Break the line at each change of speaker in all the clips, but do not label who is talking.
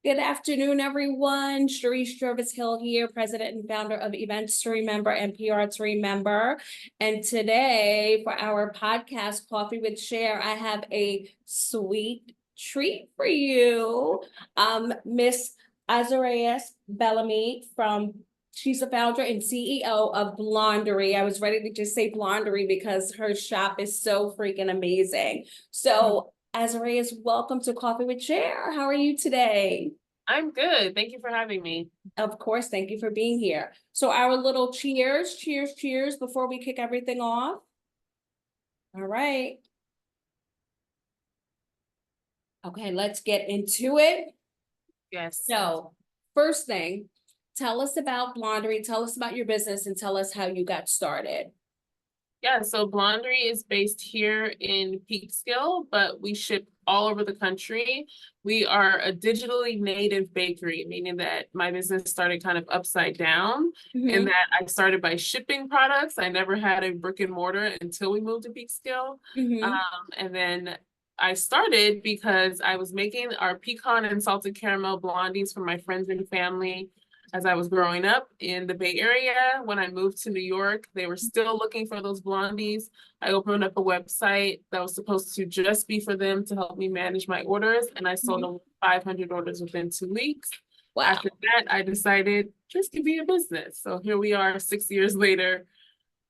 Good afternoon, everyone. Sharice Jervis-Hill here, president and founder of Events to Remember and PR to Remember. And today for our podcast, Coffee with Cher, I have a sweet treat for you. Miss Auzerais Bellamy she's the founder and CEO of Blondery. I was ready to just say Blondery because her shop is so freaking amazing. So Auzerais, welcome to Coffee with Cher. How are you today?
I'm good. Thank you for having me.
Of course, thank you for being here. So our little cheers before we kick everything off. All right. Okay, let's get into it.
Yes.
So first thing, tell us about Blondery, tell us about your business, and tell us how you got started.
Yeah, so Blondery is based here in Peekskill, but we ship all over the country. We are a digitally native bakery, meaning that my business started kind of upside down, in that I started by shipping products. I never had a brick and mortar until we moved to Peekskill. And then I started because I was making our pecan and salted caramel blondies for my friends and family as I was growing up in the Bay Area. When I moved to New York, they were still looking for those blondies. I opened up a website that was supposed to just be for them to help me manage my orders, and I sold them 500 orders within 2 weeks. Wow. After that, I decided just to be a business. So here we are 6 years later,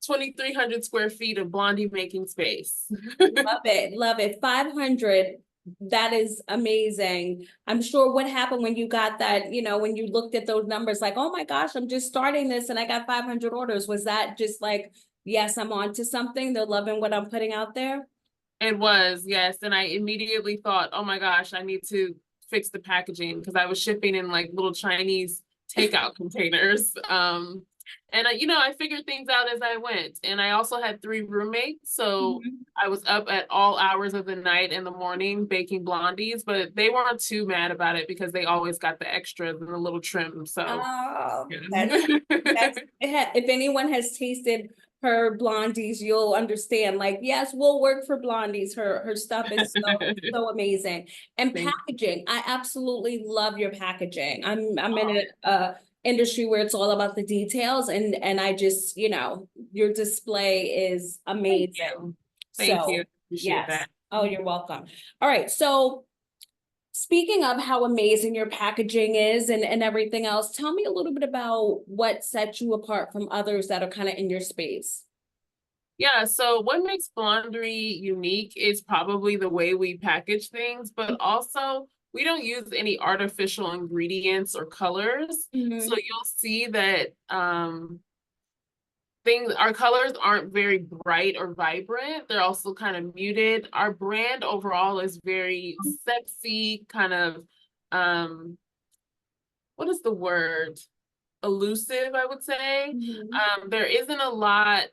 2,300 square feet of blondie making space.
Love it, love it. 500. That is amazing. I'm sure what happened when you got that, when you looked at those numbers, like, oh my gosh, I'm just starting this and I got 500 orders. Was that just like, yes, I'm on to something? They're loving what I'm putting out there?
It was, yes. And I immediately thought, oh my gosh, I need to fix the packaging because I was shipping in like little Chinese takeout containers. And I figured things out as I went. And I also had 3 roommates. So I was up at all hours of the night and the morning baking blondies, but they weren't too mad about it because they always got the extras and the little trim. So
if anyone has tasted her blondies, you'll understand. Like, yes, we'll work for blondies. Her stuff is so amazing. And packaging, I absolutely love your packaging. I'm in a industry where it's all about the details, and I just, your display is amazing.
Thank you. Appreciate that.
Oh, you're welcome. All right. So speaking of how amazing your packaging is and everything else, tell me a little bit about what sets you apart from others that are kind of in your space.
Yeah, so what makes Blondery unique is probably the way we package things, but also we don't use any artificial ingredients or colors. So you'll see that our colors aren't very bright or vibrant. They're also kind of muted. Our brand overall is very sexy, kind of what is the word? Elusive, I would say. There isn't a lot.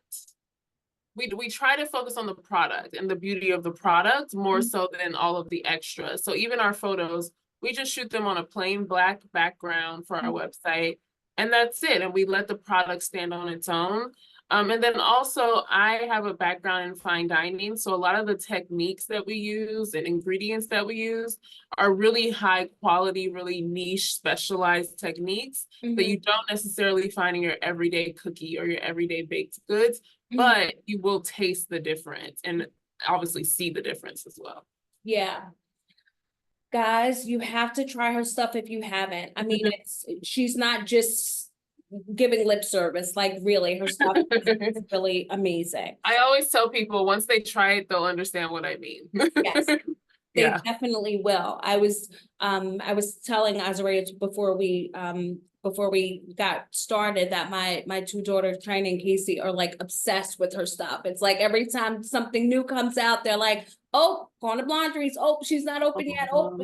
We try to focus on the product and the beauty of the product more so than all of the extras. So even our photos, we just shoot them on a plain black background for our website, and that's it. And we let the product stand on its own. And then also I have a background in fine dining. So a lot of the techniques that we use and ingredients that we use are really high quality, really niche, specialized techniques that you don't necessarily find in your everyday cookie or your everyday baked goods. But you will taste the difference and obviously see the difference as well.
Yeah. Guys, you have to try her stuff if you haven't. I mean, she's not just giving lip service, like really, her stuff is really amazing.
I always tell people once they try it, they'll understand what I mean.
Yes. They definitely will. I was telling Auzerais before we got started that my 2 daughters, China and Casey, are like obsessed with her stuff. It's like every time something new comes out, they're like, oh, going to Blondery's. Oh, she's not open yet. Oh,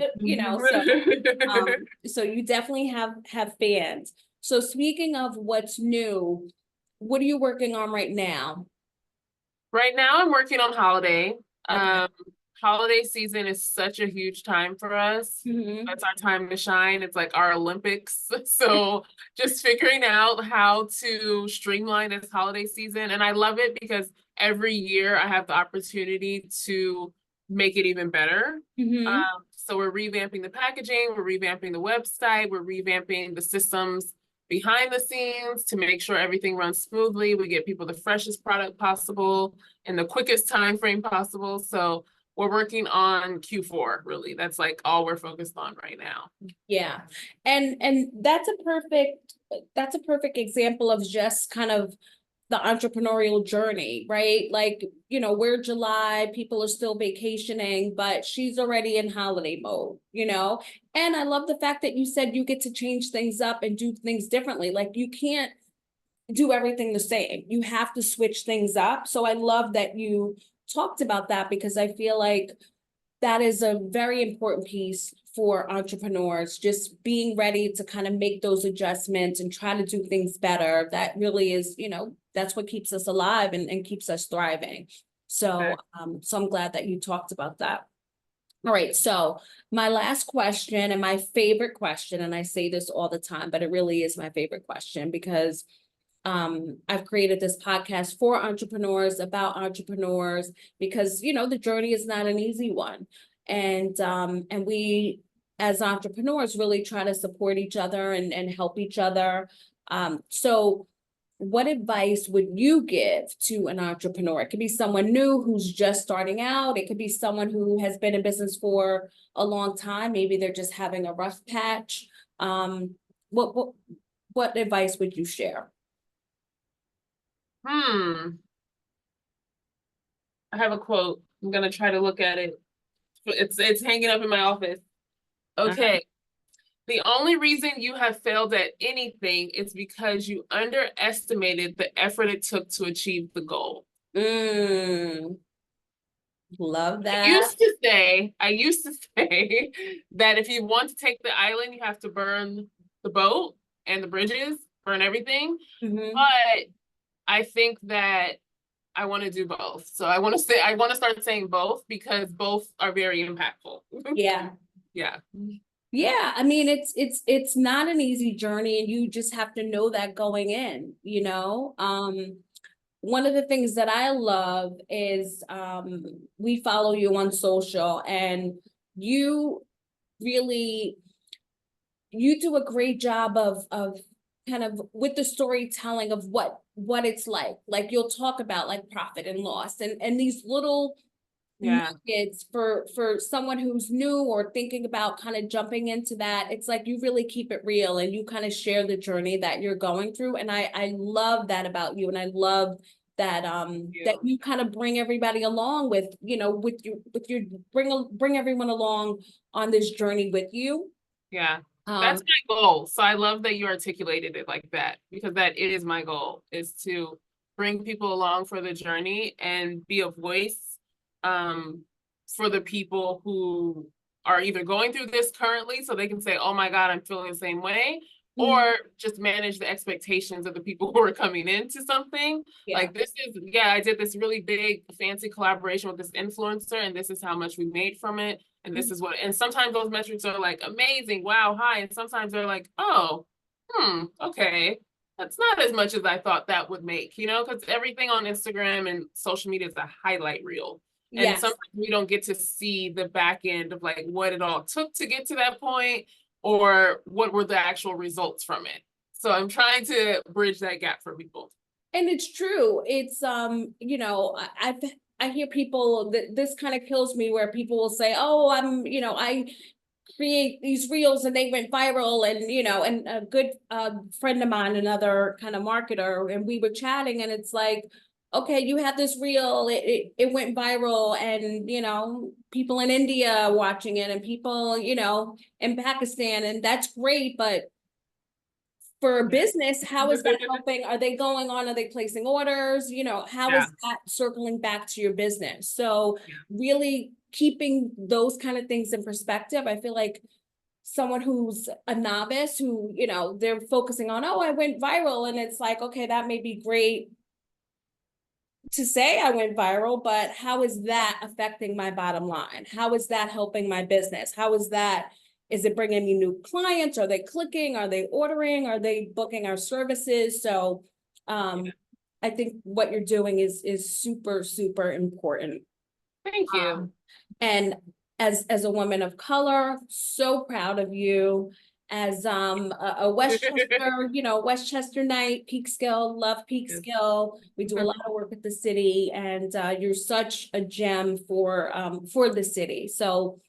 so you definitely have fans. So speaking of what's new, what are you working on right now?
Right now I'm working on holiday. Holiday season is such a huge time for us. That's our time to shine. It's like our Olympics. So just figuring out how to streamline this holiday season. And I love it because every year I have the opportunity to make it even better. So we're revamping the packaging, we're revamping the website, we're revamping the systems behind the scenes to make sure everything runs smoothly. We get people the freshest product possible in the quickest time frame possible. So we're working on Q4, really. That's like all we're focused on right now.
Yeah. And that's a perfect example of just kind of the entrepreneurial journey, right? Like, we're July, people are still vacationing, but she's already in holiday mode. And I love the fact that you said you get to change things up and do things differently. Like, you can't do everything the same. You have to switch things up. So I love that you talked about that, because I feel like that is a very important piece for entrepreneurs, just being ready to kind of make those adjustments and try to do things better. That really is, that's what keeps us alive and keeps us thriving. So, so I'm glad that you talked about that. All right, so my last question, and my favorite question, and I say this all the time, but it really is my favorite question, because I've created this podcast for entrepreneurs, about entrepreneurs, because the journey is not an easy one, and we as entrepreneurs really try to support each other and help each other. So what advice would you give to an entrepreneur? It could be someone new who's just starting out. It could be someone who has been in business for a long time. Maybe they're just having a rough patch. What advice would you share?
I have a quote. I'm gonna try to look at it. It's hanging up in my office. Okay. The only reason you have failed at anything is because you underestimated the effort it took to achieve the goal.
Love
I
that.
used to say that if you want to take the island, you have to burn the boat and the bridges, burn everything. But I think that I want to do both. So I want to start saying both, because both are very impactful.
Yeah.
Yeah.
Yeah, I mean, it's not an easy journey, and you just have to know that going in. One of the things that I love is we follow you on social, and you really you do a great job of kind of with the storytelling of what it's like. Like, you'll talk about like profit and loss and these little nuggets for someone who's new or thinking about kind of jumping into that. It's like you really keep it real, and you kind of share the journey that you're going through. And I love that about you, and I love that that you kind of bring everybody along with bring everyone along on this journey with you.
Yeah. That's my goal. So I love that you articulated it like that, because that is my goal, is to bring people along for the journey and be a voice for the people who are either going through this currently, so they can say, oh my God, I'm feeling the same way, or just manage the expectations of the people who are coming into something. Like, I did this really big fancy collaboration with this influencer, and this is how much we made from it. And this is and sometimes those metrics are like amazing, wow, high. And sometimes they're like, oh, okay. That's not as much as I thought that would make, because everything on Instagram and social media is a highlight reel. And sometimes we don't get to see the back end of like what it all took to get to that point, or what were the actual results from it. So I'm trying to bridge that gap for people.
And it's true. It's I hear people that this kind of kills me, where people will say, oh, I create these reels and they went viral, and a good friend of mine, another kind of marketer, and we were chatting, and it's like, okay, you had this reel, it went viral, and people in India watching it, and people in Pakistan, and that's great, but for a business, how is that helping? Are they going on? Are they placing orders? How is that circling back to your business? So really keeping those kind of things in perspective. I feel like someone who's a novice, who, they're focusing on, oh, I went viral. And it's like, okay, that may be great to say I went viral, but how is that affecting my bottom line? How is that helping my business? Is it bringing me new clients? Are they clicking? Are they ordering? Are they booking our services? So I think what you're doing is super, super important.
Thank you.
And as a woman of color. So proud of you. As a Westchester, Westchester-nite, Peekskill, love Peekskill. We do a lot of work with the city, and you're such a gem for the city. So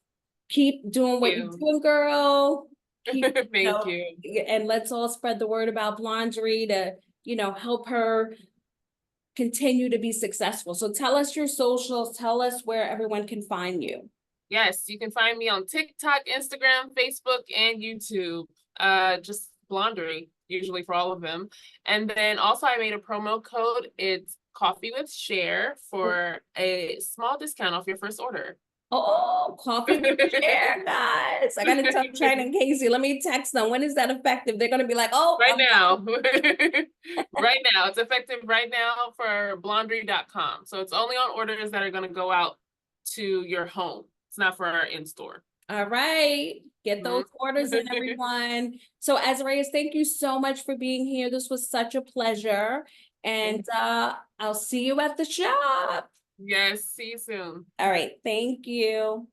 keep doing what you're doing, girl. Keep,
Thank you.
And let's all spread the word about Blondery to, help her continue to be successful. So tell us your socials, tell us where everyone can find you.
Yes, you can find me on TikTok, Instagram, Facebook, and YouTube. Just Blondery, usually for all of them. And then also I made a promo code. It's Coffee with Cher for a small discount off your first order.
Oh, Coffee with Cher, guys. I gotta tell China and Casey. Let me text them. When is that effective? They're gonna be like, oh,
right now. Right now. It's effective right now for blondery.com. So it's only on orders that are gonna go out to your home. It's not for our in-store.
All right. Get those orders in, everyone. So Auzerais, thank you so much for being here. This was such a pleasure. And I'll see you at the shop.
Yes, see you soon.
All right. Thank you.